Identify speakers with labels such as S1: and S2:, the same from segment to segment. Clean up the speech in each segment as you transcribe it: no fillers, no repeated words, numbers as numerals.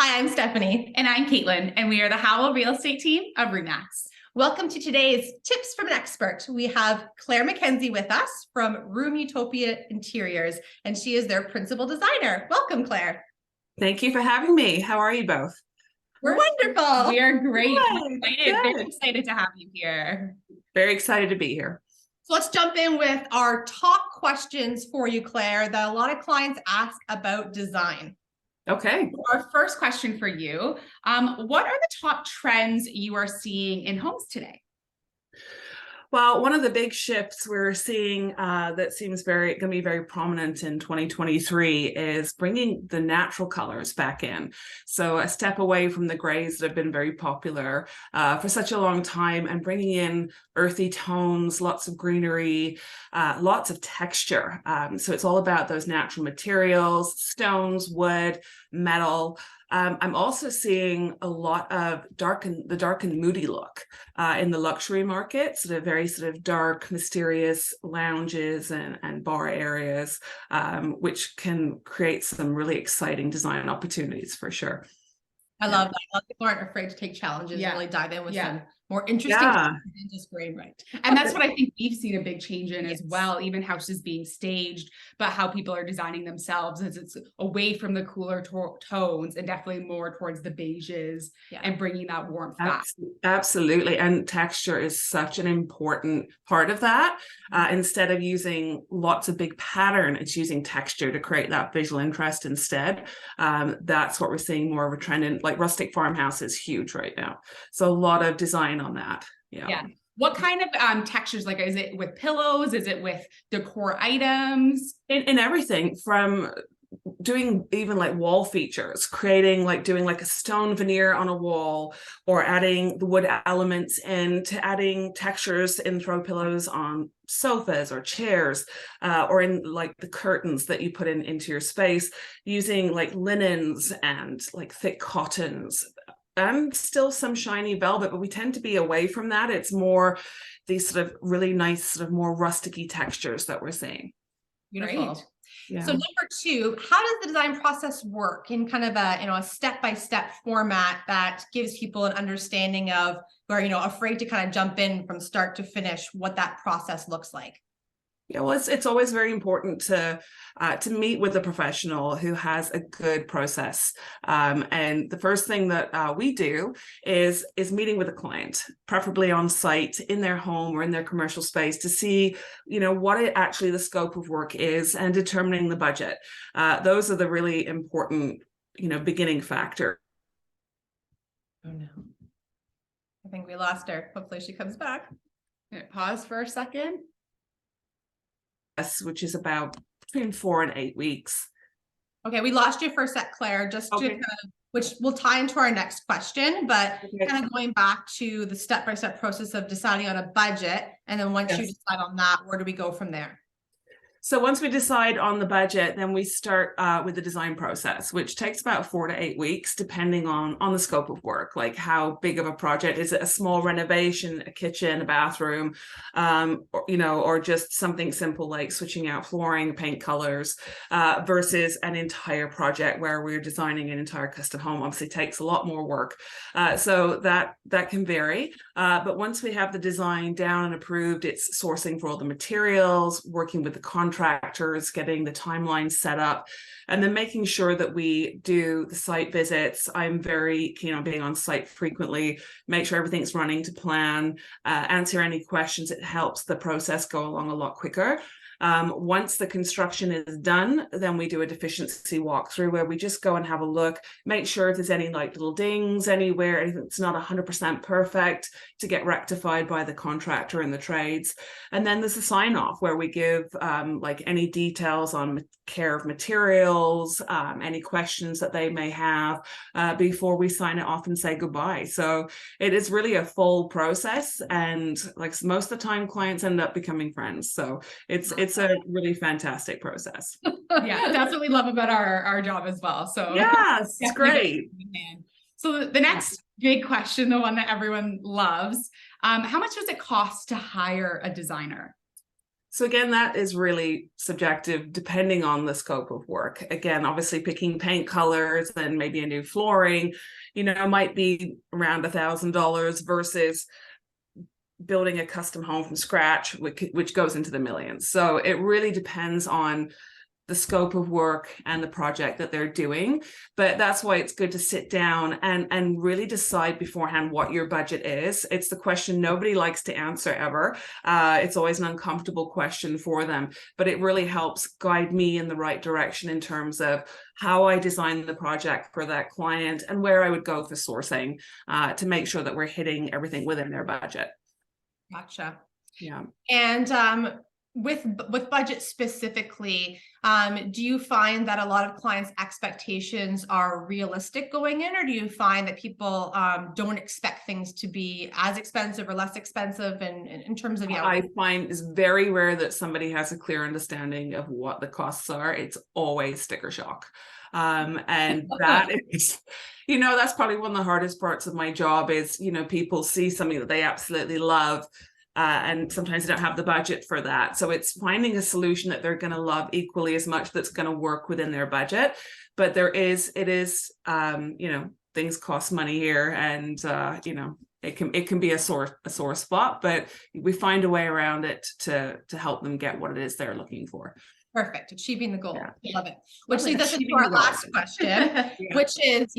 S1: Hi, I'm Stephanie.
S2: And I'm Caitlin, and we are the Howell Real Estate team of RE/MAX.
S1: Welcome to today's Tips from an Expert. We have Claire McKenzie with us from Room Utopia Interiors, and she is their principal designer. Welcome, Claire.
S3: Thank you for having me. How are you both?
S1: We're wonderful.
S2: We are great.
S3: Good.
S2: Very excited to have you here.
S3: Very excited to be here.
S1: So let's jump in with our top questions for you, Claire, that a lot of clients ask about design.
S3: Okay.
S2: Our first question for you, what are the top trends you are seeing in homes today?
S3: Well, one of the big shifts we're seeing that seems going to be very prominent in 2023 is bringing the natural colors back in. So a step away from the grays that have been very popular for such a long time, and bringing in earthy tones, lots of greenery, lots of texture. So it's all about those natural materials, stones, wood, metal. I'm also seeing a lot of the dark and moody look in the luxury market, sort of very sort of dark, mysterious lounges and bar areas, which can create some really exciting design opportunities for sure.
S1: I love that. A lot of people aren't afraid to take challenges and really dive in with some more interesting than just gray, right?
S2: And that's what I think we've seen a big change in as well, even houses being staged, but how people are designing themselves as it's away from the cooler tones and definitely more towards the beiges and bringing that warmth back.
S3: Absolutely. And texture is such an important part of that. Instead of using lots of big pattern, it's using texture to create that visual interest instead. That's what we're seeing more of a trend in, like rustic farmhouse is huge right now. So a lot of design on that. Yeah.
S2: What kind of textures? Like, is it with pillows? Is it with decor items?
S3: In everything from doing even like wall features, doing like a stone veneer on a wall, or adding the wood elements in, to adding textures in throw pillows on sofas or chairs, or in like the curtains that you put into your space, using like linens and like thick cottons. And still some shiny velvet, but we tend to be away from that. It's more these sort of really nice, sort of more rusticy textures that we're seeing.
S1: Beautiful.
S2: Great.
S1: Yeah. So number two, how does the design process work in kind of a step-by-step format that gives people an understanding of, where afraid to kind of jump in from start to finish, what that process looks like?
S3: Yeah, well, it's always very important to meet with a professional who has a good process. And the first thing that we do is meeting with a client, preferably on site in their home or in their commercial space, to see, what actually the scope of work is, and determining the budget. Those are the really important, beginning factor.
S1: Oh no, I think we lost her. Hopefully she comes back.
S2: Pause for a second.
S3: Which is about between 4 and 8 weeks.
S1: Okay, we lost you for a sec, Claire, just to kind of, which will tie into our next question, but kind of going back to the step-by-step process of deciding on a budget, and then once you decide on that, where do we go from there?
S3: So once we decide on the budget, then we start with the design process, which takes about 4 to 8 weeks, depending on the scope of work, like how big of a project. Is it a small renovation, a kitchen, a bathroom, or just something simple like switching out flooring, paint colors, versus an entire project where we're designing an entire custom home. Obviously takes a lot more work. So that can vary. But once we have the design down and approved, it's sourcing for all the materials, working with the contractors, getting the timeline set up, and then making sure that we do the site visits. I'm very keen on being on site frequently, make sure everything's running to plan, answer any questions. It helps the process go along a lot quicker. Once the construction is done, then we do a deficiency walkthrough where we just go and have a look, make sure if there's any like little dings anywhere, anything that's not 100% perfect, to get rectified by the contractor and the trades. And then there's a sign off where we give like any details on care of materials, any questions that they may have before we sign it off and say goodbye. So it is really a full process, and like most of the time clients end up becoming friends. So it's a really fantastic process.
S2: Yeah, that's what we love about our job as well. So
S3: yes, it's great.
S2: So the next big question, the one that everyone loves, how much does it cost to hire a designer?
S3: So again, that is really subjective depending on the scope of work. Again, obviously picking paint colors and maybe a new flooring, might be around $1,000 versus building a custom home from scratch, which goes into the millions. So it really depends on the scope of work and the project that they're doing. But that's why it's good to sit down and really decide beforehand what your budget is. It's the question nobody likes to answer ever. It's always an uncomfortable question for them, but it really helps guide me in the right direction in terms of how I design the project for that client and where I would go for sourcing to make sure that we're hitting everything within their budget.
S1: Gotcha.
S3: Yeah.
S1: And with budget specifically, do you find that a lot of clients' expectations are realistic going in, or do you find that people don't expect things to be as expensive or less expensive? And in terms of,
S3: I find it's very rare that somebody has a clear understanding of what the costs are. It's always sticker shock. And that is, that's probably one of the hardest parts of my job is, people see something that they absolutely love. And sometimes they don't have the budget for that. So it's finding a solution that they're going to love equally as much that's going to work within their budget. But things cost money here, and it can be a sore spot, but we find a way around it to help them get what it is they're looking for.
S1: Perfect. Achieving the goal.
S3: Yeah.
S1: Love it. Which leads us into our last question, which is,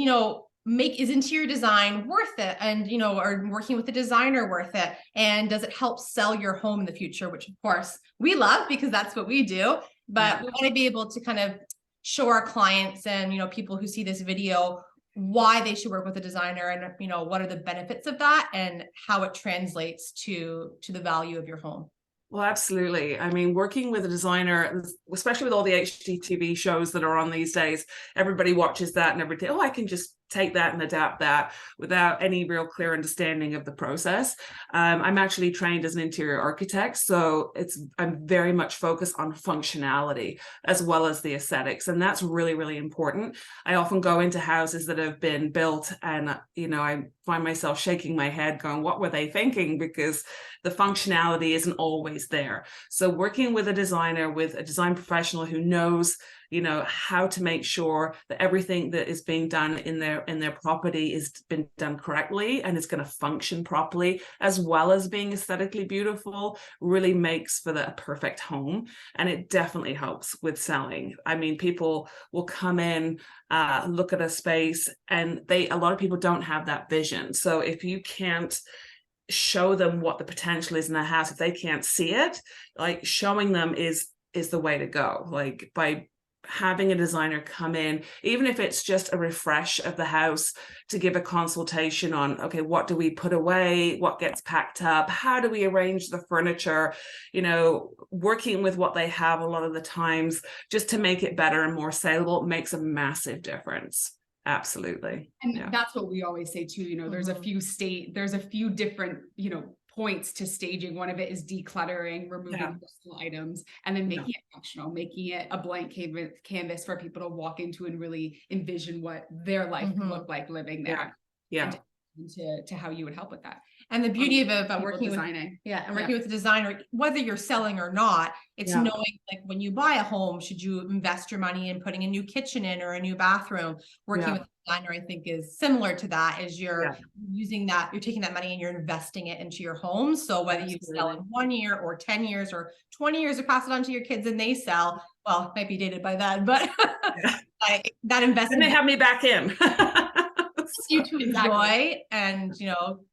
S1: is interior design worth it? And, or working with a designer worth it? And does it help sell your home in the future? Which of course we love because that's what we do, but we want to be able to kind of show our clients and, people who see this video why they should work with a designer and, what are the benefits of that and how it translates to the value of your home.
S3: Well, absolutely. I mean, working with a designer, especially with all the HGTV shows that are on these days, everybody watches that and everything. Oh, I can just take that and adapt that without any real clear understanding of the process. I'm actually trained as an interior architect, so I'm very much focused on functionality as well as the aesthetics, and that's really, really important. I often go into houses that have been built and, I find myself shaking my head going, what were they thinking? Because the functionality isn't always there. So working with a designer, with a design professional who knows how to make sure that everything that is being done in their property is been done correctly and is going to function properly, as well as being aesthetically beautiful, really makes for a perfect home. And it definitely helps with selling. I mean, people will come in, look at a space, and a lot of people don't have that vision. So if you can't show them what the potential is in the house, if they can't see it, like showing them is the way to go. Like by having a designer come in, even if it's just a refresh of the house, to give a consultation on, okay, what do we put away? What gets packed up? How do we arrange the furniture? Working with what they have a lot of the times just to make it better and more saleable makes a massive difference. Absolutely.
S2: And that's what we always say too, there's a few different, points to staging. One of it is decluttering, removing personal items, and then making it functional, making it a blank canvas for people to walk into and really envision what their life would look like living there.
S3: Yeah.
S2: To how you would help with that.
S1: And the beauty of working
S2: designing.
S1: Working with a designer, whether you're selling or not, it's knowing, like, when you buy a home, should you invest your money in putting a new kitchen in or a new bathroom? Working with a designer, I think, is similar to that. Is you're using that, you're taking that money and you're investing it into your home. So whether you sell in 1 year or 10 years or 20 years or pass it on to your kids and they sell, well, it might be dated by then, but that investment.
S3: And they have me back in.
S1: You to enjoy and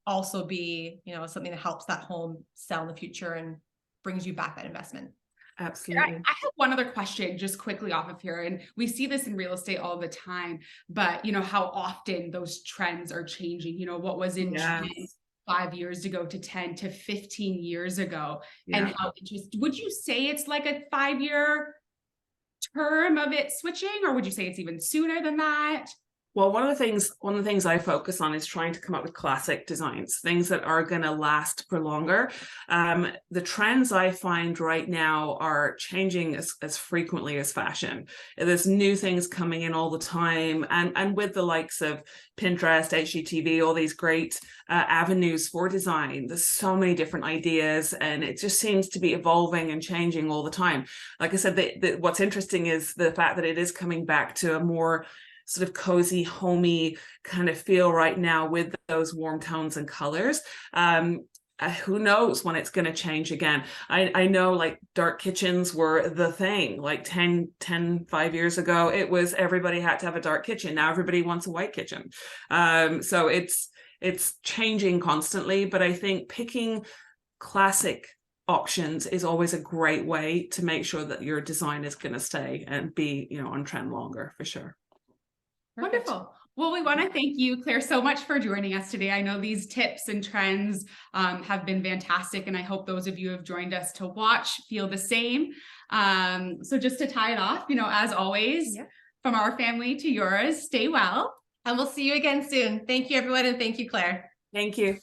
S1: also be something that helps that home sell in the future and brings you back that investment.
S3: Absolutely.
S2: I have one other question just quickly off of here, and we see this in real estate all the time, but how often those trends are changing. What was in trend 5 years ago to 10 to 15 years ago, and how would you say it's like a 5-year term of it switching, or would you say it's even sooner than that?
S3: Well, one of the things I focus on is trying to come up with classic designs, things that are going to last for longer. The trends I find right now are changing as frequently as fashion. There's new things coming in all the time, and with the likes of Pinterest, HGTV, all these great avenues for design, there's so many different ideas, and it just seems to be evolving and changing all the time. Like I said, what's interesting is the fact that it is coming back to a more sort of cozy, homey kind of feel right now with those warm tones and colors. Who knows when it's going to change again. I know like dark kitchens were the thing like 5 years ago. It was everybody had to have a dark kitchen. Now everybody wants a white kitchen. So it's changing constantly, but I think picking classic options is always a great way to make sure that your design is going to stay and be, on trend longer, for sure.
S2: Perfect. Wonderful. Well, we want to thank you, Claire, so much for joining us today. I know these tips and trends have been fantastic, and I hope those of you who have joined us to watch feel the same. So just to tie it off, as always, from our family to yours, stay well.
S1: And we'll see you again soon. Thank you, everyone, and thank you, Claire.
S3: Thank you.